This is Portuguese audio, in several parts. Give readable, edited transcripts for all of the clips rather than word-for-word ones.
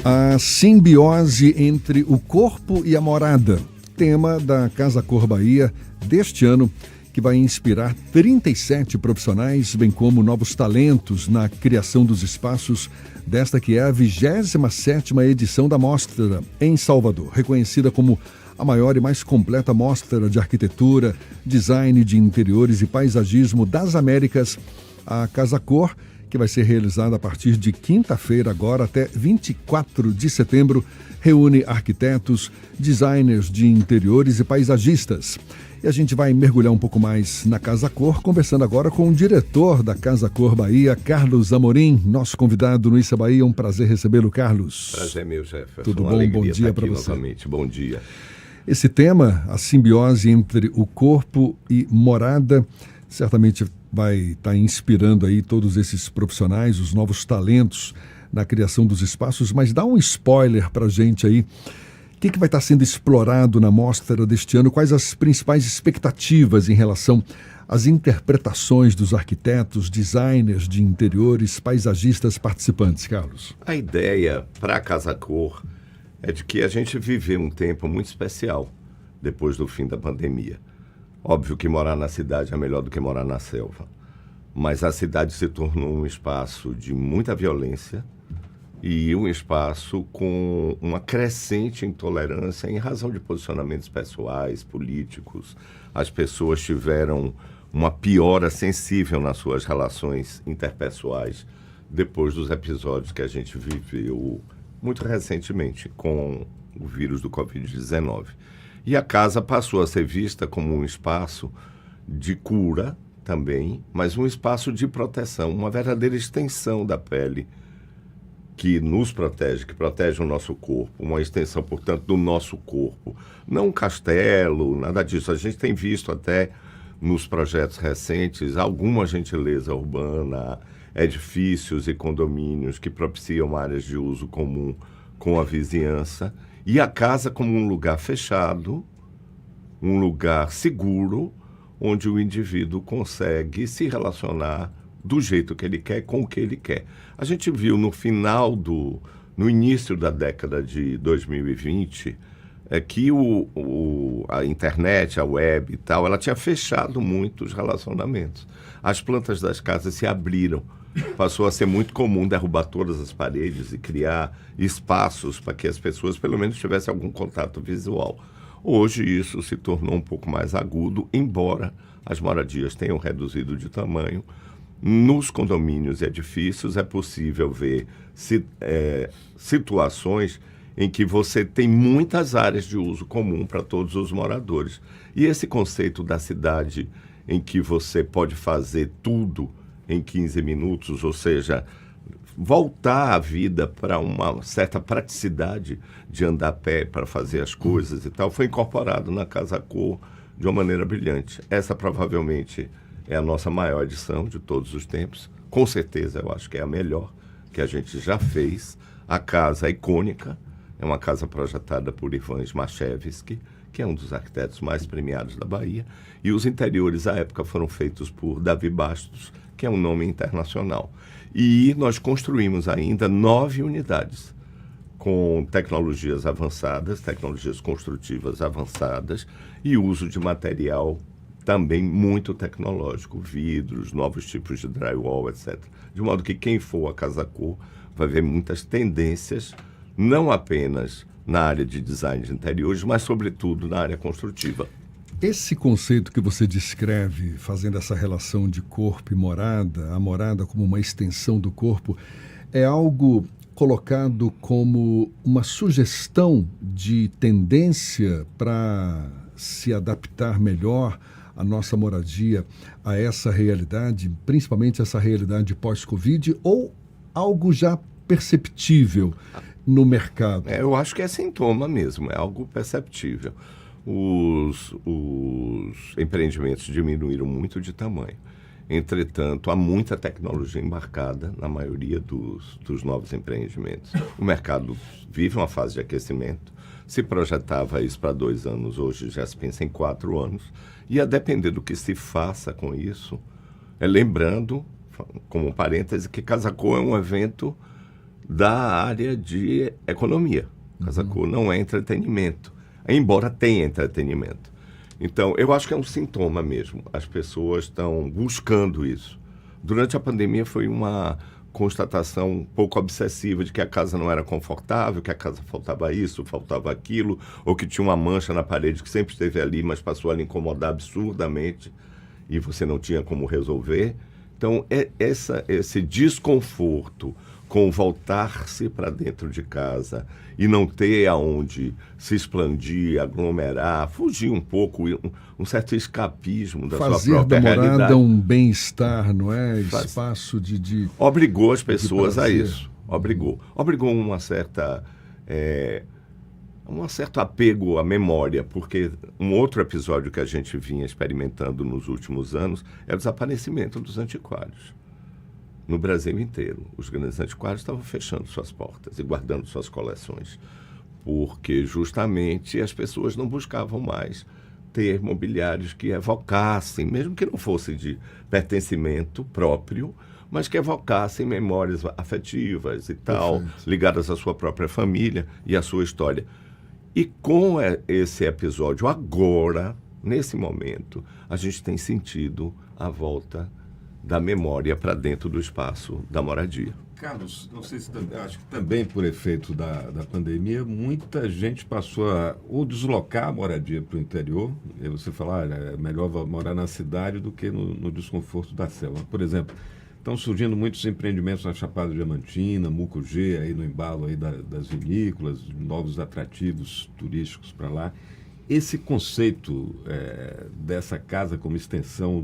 A simbiose entre o corpo e a morada, tema da Casa Cor Bahia deste ano, que vai inspirar 37 profissionais, bem como novos talentos na criação dos espaços desta que é a 27ª edição da Mostra em Salvador, reconhecida como a maior e mais completa mostra de arquitetura, design de interiores e paisagismo das Américas. A Casa Cor, que vai ser realizada a partir de quinta-feira agora até 24 de setembro, reúne arquitetos, designers de interiores e paisagistas. E a gente vai mergulhar um pouco mais na Casa Cor, conversando agora com o diretor da Casa Cor Bahia, Carlos Amorim, nosso convidado no Issa Bahia. Um prazer recebê-lo, Carlos. Prazer meu, Jefferson. Tudo bom? Bom dia para você. Novamente. Bom dia. Esse tema, a simbiose entre o corpo e morada, certamente vai estar inspirando aí todos esses profissionais, os novos talentos na criação dos espaços, mas dá um spoiler para a gente aí. O que vai estar sendo explorado na mostra deste ano? Quais as principais expectativas em relação às interpretações dos arquitetos, designers de interiores, paisagistas participantes, Carlos? A ideia para a Casa Cor é de que a gente viveu um tempo muito especial depois do fim da pandemia. Óbvio que morar na cidade é melhor do que morar na selva, mas a cidade se tornou um espaço de muita violência e um espaço com uma crescente intolerância em razão de posicionamentos pessoais, políticos. As pessoas tiveram uma piora sensível nas suas relações interpessoais depois dos episódios que a gente viveu muito recentemente com o vírus do Covid-19. E a casa passou a ser vista como um espaço de cura também, mas um espaço de proteção, uma verdadeira extensão da pele que nos protege, que protege o nosso corpo, uma extensão, portanto, do nosso corpo. Não um castelo, nada disso. A gente tem visto até nos projetos recentes alguma gentileza urbana, edifícios e condomínios que propiciam áreas de uso comum com a vizinhança, e a casa como um lugar fechado, um lugar seguro, onde o indivíduo consegue se relacionar do jeito que ele quer, com o que ele quer. A gente viu no início da década de 2020, que a internet, a web e tal, ela tinha fechado muito os relacionamentos. As plantas das casas se abriram. Passou a ser muito comum derrubar todas as paredes e criar espaços para que as pessoas pelo menos tivessem algum contato visual. Hoje isso se tornou um pouco mais agudo, embora as moradias tenham reduzido de tamanho. Nos condomínios e edifícios é possível ver situações em que você tem muitas áreas de uso comum para todos os moradores. E esse conceito da cidade em que você pode fazer tudo em 15 minutos, ou seja, voltar a vida para uma certa praticidade de andar a pé para fazer as coisas e tal, foi incorporado na Casa Cor de uma maneira brilhante. Essa provavelmente é a nossa maior edição de todos os tempos. Com certeza, eu acho que é a melhor que a gente já fez. A casa é icônica, é uma casa projetada por Ivan Smashevski, que é um dos arquitetos mais premiados da Bahia, e os interiores, à época, foram feitos por Davi Bastos, que é um nome internacional. E nós construímos ainda 9 unidades, com tecnologias avançadas, tecnologias construtivas avançadas, e uso de material também muito tecnológico, vidros, novos tipos de drywall, etc. De modo que quem for à Casa Cor vai ver muitas tendências, não apenas na área de design de interiores, mas sobretudo na área construtiva. Esse conceito que você descreve, fazendo essa relação de corpo e morada, a morada como uma extensão do corpo, é algo colocado como uma sugestão de tendência para se adaptar melhor a nossa moradia a essa realidade, principalmente essa realidade pós-Covid, ou algo já perceptível no mercado? Eu acho que é sintoma mesmo, é algo perceptível. Os empreendimentos diminuíram muito de tamanho. Entretanto, há muita tecnologia embarcada na maioria dos novos empreendimentos. O mercado vive uma fase de aquecimento. Se projetava isso para 2 anos, hoje já se pensa em 4 anos. E a depender do que se faça com isso, lembrando, como parêntese, que Casa Cor é um evento da área de economia. Casa Cor não é entretenimento, embora tenha entretenimento. Então, eu acho que é um sintoma mesmo. As pessoas estão buscando isso. Durante a pandemia foi uma constatação um pouco obsessiva de que a casa não era confortável, que a casa faltava isso, faltava aquilo, ou que tinha uma mancha na parede que sempre esteve ali, mas passou a lhe incomodar absurdamente e você não tinha como resolver. Então, esse desconforto com voltar-se para dentro de casa e não ter aonde se expandir, aglomerar, fugir um pouco, um certo escapismo da sua própria realidade. Fazer da morada um bem-estar, não é? Espaço de obrigou as pessoas a isso. Obrigou uma certa... um certo apego à memória, porque um outro episódio que a gente vinha experimentando nos últimos anos é o desaparecimento dos antiquários. No Brasil inteiro, os grandes antiquários estavam fechando suas portas e guardando suas coleções, porque justamente as pessoas não buscavam mais ter mobiliários que evocassem, mesmo que não fosse de pertencimento próprio, mas que evocassem memórias afetivas e tal, perfeito, ligadas à sua própria família e à sua história. E com esse episódio agora, nesse momento, a gente tem sentido a volta da memória para dentro do espaço da moradia. Carlos, não sei se acho que também por efeito da pandemia, muita gente passou a ou deslocar a moradia para o interior, e você falar, é melhor morar na cidade do que no desconforto da selva. Por exemplo, estão surgindo muitos empreendimentos na Chapada Diamantina, Mucugê, aí no embalo aí das vinícolas, novos atrativos turísticos para lá. Esse conceito dessa casa como extensão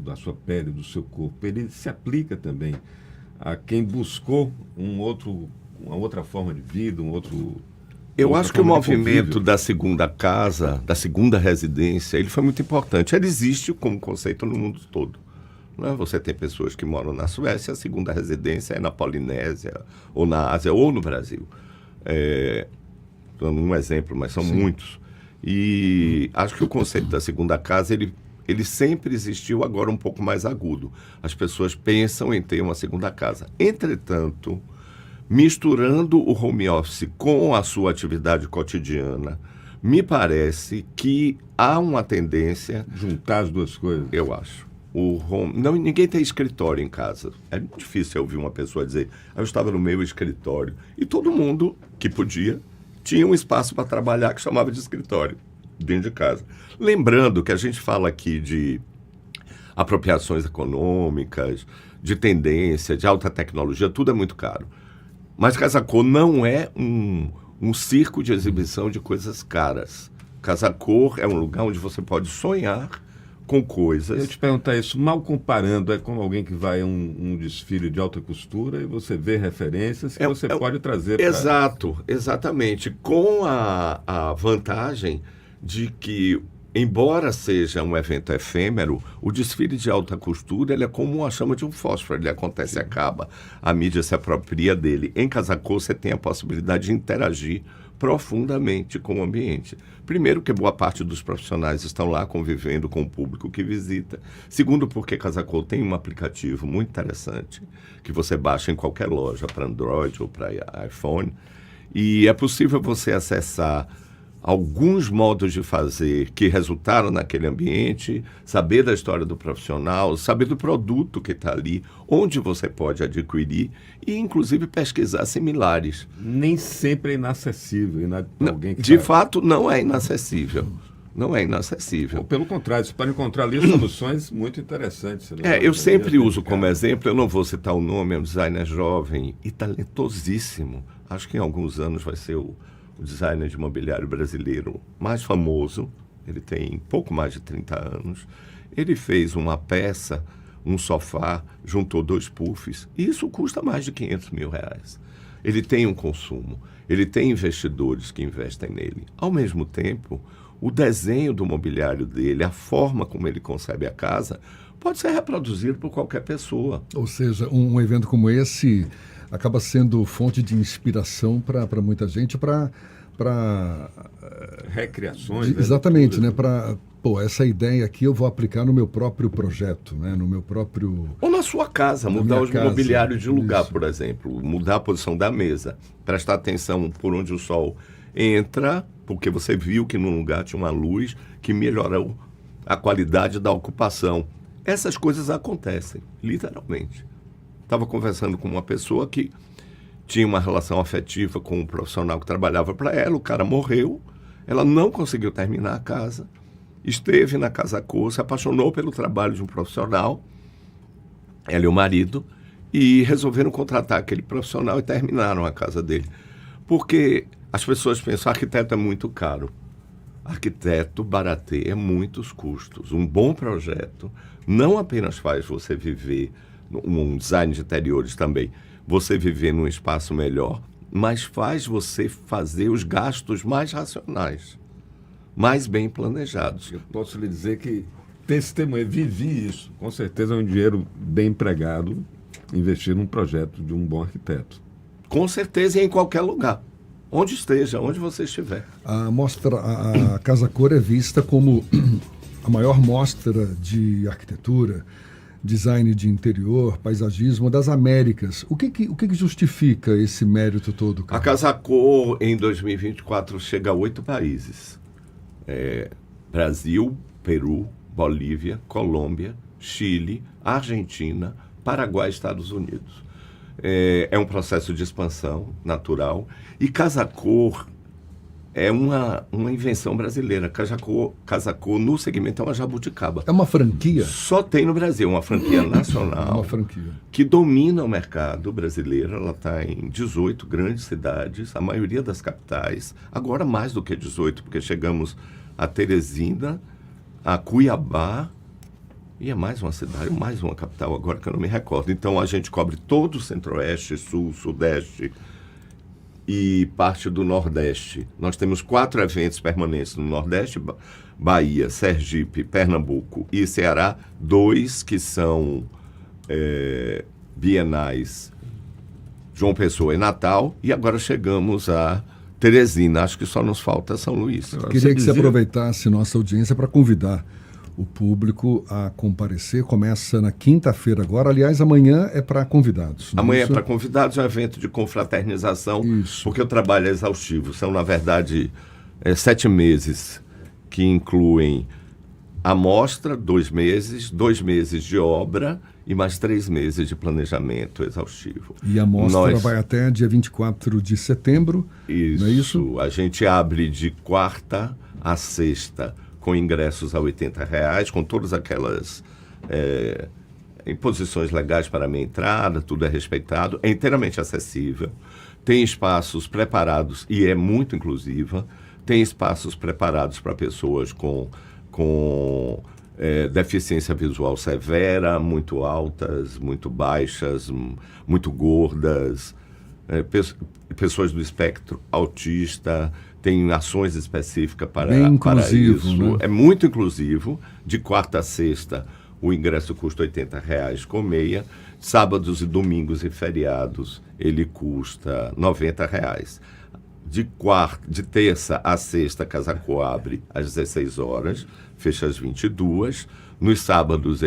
da sua pele, do seu corpo, ele se aplica também a quem buscou uma outra forma de vida, Eu acho que o movimento da segunda casa, da segunda residência, ele foi muito importante. Ele existe como conceito no mundo todo. Não é? Você tem pessoas que moram na Suécia, a segunda residência é na Polinésia, ou na Ásia, ou no Brasil. Dando um exemplo, mas são muitos. E acho que o conceito da segunda casa, ele sempre existiu, agora um pouco mais agudo. As pessoas pensam em ter uma segunda casa. Entretanto, misturando o home office com a sua atividade cotidiana, me parece que há uma tendência... juntar as duas coisas. Eu acho. Ninguém tem escritório em casa. É muito difícil ouvir uma pessoa dizer, eu estava no meu escritório. E todo mundo que podia tinha um espaço para trabalhar que chamava de escritório, dentro de casa. Lembrando que a gente fala aqui de apropriações econômicas, de tendência, de alta tecnologia, tudo é muito caro. Mas Casa Cor não é um circo de exibição de coisas caras. Casa Cor é um lugar onde você pode sonhar com coisas... Eu te perguntar isso, mal comparando, é como alguém que vai a um desfile de alta costura e você vê referências que você pode trazer para... Exato, exatamente. Com a vantagem de que, embora seja um evento efêmero, o desfile de alta costura ele é como a chama de um fósforo, ele acontece e acaba. A mídia se apropria dele. Em Casa Cor você tem a possibilidade de interagir profundamente com o ambiente. Primeiro, que boa parte dos profissionais estão lá convivendo com o público que visita. Segundo, porque Casa Cor tem um aplicativo muito interessante que você baixa em qualquer loja para Android ou para iPhone e é possível você acessar alguns modos de fazer que resultaram naquele ambiente, saber da história do profissional, saber do produto que está ali, onde você pode adquirir e, inclusive, pesquisar similares. Nem sempre é inacessível. Alguém que fato, não é inacessível. Não é inacessível. Pelo contrário, você pode encontrar ali soluções muito interessantes. Eu sempre uso como exemplo, eu não vou citar o nome, é um designer jovem e talentosíssimo. Acho que em alguns anos vai ser o designer de mobiliário brasileiro mais famoso. Ele tem pouco mais de 30 anos. Ele fez uma peça, um sofá, juntou 2 puffs. E isso custa mais de R$500 mil. Ele tem um consumo. Ele tem investidores que investem nele. Ao mesmo tempo, o desenho do mobiliário dele, a forma como ele concebe a casa, pode ser reproduzido por qualquer pessoa. Ou seja, um evento como esse acaba sendo fonte de inspiração para muita gente, para recriações. Exatamente, né? pô, essa ideia aqui eu vou aplicar no meu próprio projeto, né? No meu próprio... Ou na sua casa, Na mudar minha o casa, mobiliário de lugar, isso. por exemplo. Mudar a posição da mesa. Prestar atenção por onde o sol entra, porque você viu que num lugar tinha uma luz que melhorou a qualidade da ocupação. Essas coisas acontecem, literalmente. Estava conversando com uma pessoa que tinha uma relação afetiva com um profissional que trabalhava para ela, o cara morreu, ela não conseguiu terminar a casa, esteve na Casa Cor, se apaixonou pelo trabalho de um profissional, ela e o marido, e resolveram contratar aquele profissional e terminaram a casa dele. Porque as pessoas pensam, arquiteto é muito caro. Arquiteto barateia muitos custos. Um bom projeto não apenas faz você viver, um design de interiores também, você viver num espaço melhor, mas faz você fazer os gastos mais racionais, mais bem planejados. Eu posso lhe dizer que testemunhei, vivi isso. Com certeza é um dinheiro bem empregado investir num projeto de um bom arquiteto. Com certeza e em qualquer lugar. Onde esteja, onde você estiver. A Casa Cor é vista como a maior mostra de arquitetura, design de interior, paisagismo das Américas. O que justifica esse mérito todo, A Carlos? Casa Cor, em 2024, chega a 8 países. Brasil, Peru, Bolívia, Colômbia, Chile, Argentina, Paraguai e Estados Unidos. É um processo de expansão natural. E Casa Cor é uma invenção brasileira. Casa Cor, no segmento, é uma jabuticaba. É uma franquia? Só tem no Brasil, uma franquia nacional. Uma franquia. Que domina o mercado brasileiro. Ela está em 18 grandes cidades, a maioria das capitais. Agora mais do que 18, porque chegamos a Teresina, a Cuiabá, e é mais uma cidade, mais uma capital agora que eu não me recordo. Então a gente cobre todo o Centro-Oeste, Sul, Sudeste e parte do Nordeste. Nós temos 4 eventos permanentes no Nordeste, Bahia, Sergipe, Pernambuco e Ceará, 2 que são bienais, João Pessoa e Natal, e agora chegamos a Teresina. Acho que só nos falta São Luís. Queria que você aproveitasse nossa audiência para convidar o público a comparecer. Começa na quinta-feira agora. Aliás, amanhã é para convidados. Amanhã é para convidados, é um evento de confraternização, porque o trabalho é exaustivo. São, na verdade, 7 meses que incluem a mostra, 2 meses, 2 meses de obra e mais 3 meses de planejamento exaustivo. E a mostra vai até dia 24 de setembro, isso, não é isso? A gente abre de quarta a sexta com ingressos a R$80, com todas aquelas imposições legais para a minha entrada, tudo é respeitado, é inteiramente acessível, tem espaços preparados e é muito inclusiva, tem espaços preparados para pessoas com deficiência visual severa, muito altas, muito baixas, muito gordas, pessoas do espectro autista, tem ações específicas para isso. Né? É muito inclusivo. De quarta a sexta, o ingresso custa R$80 com meia. Sábados e domingos e feriados, ele custa R$90. De terça a sexta, a Casa Cor abre às 16 horas, fecha às 22. Nos sábados,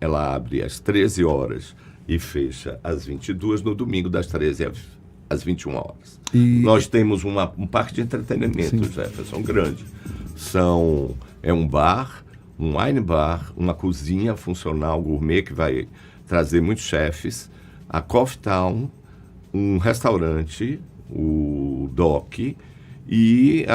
ela abre às 13 horas e fecha às 22. No domingo, das 13 às 21 horas. Nós temos um parque de entretenimento, Jefferson, grande. É um bar, um wine bar, uma cozinha funcional gourmet que vai trazer muitos chefes, a Coffee Town, um restaurante, o DOC, e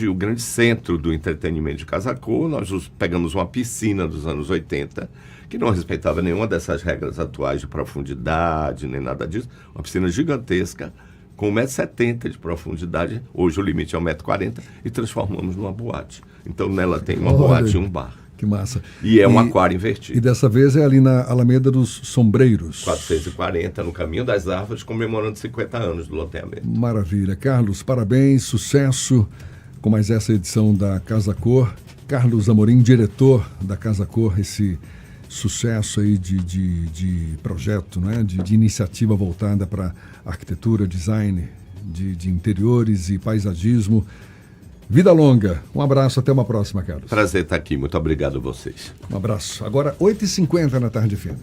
o grande centro do entretenimento de Casa Cor. Nós pegamos uma piscina dos anos 80, que não respeitava nenhuma dessas regras atuais de profundidade, nem nada disso. Uma piscina gigantesca, com 1,70 m de profundidade. Hoje o limite é 1,40 m, e transformamos numa boate. Então nela tem uma boate e um bar. Que massa. E um aquário invertido. E dessa vez é ali na Alameda dos Sombreiros. 440, no Caminho das Árvores, comemorando 50 anos do loteamento. Maravilha. Carlos, parabéns, sucesso com mais essa edição da Casa Cor. Carlos Amorim, diretor da Casa Cor, esse sucesso aí de projeto, né? de iniciativa voltada para arquitetura, design de interiores e paisagismo. Vida longa. Um abraço, até uma próxima, Carlos. Prazer estar aqui. Muito obrigado a vocês. Um abraço. Agora, 8h50 na tarde firme.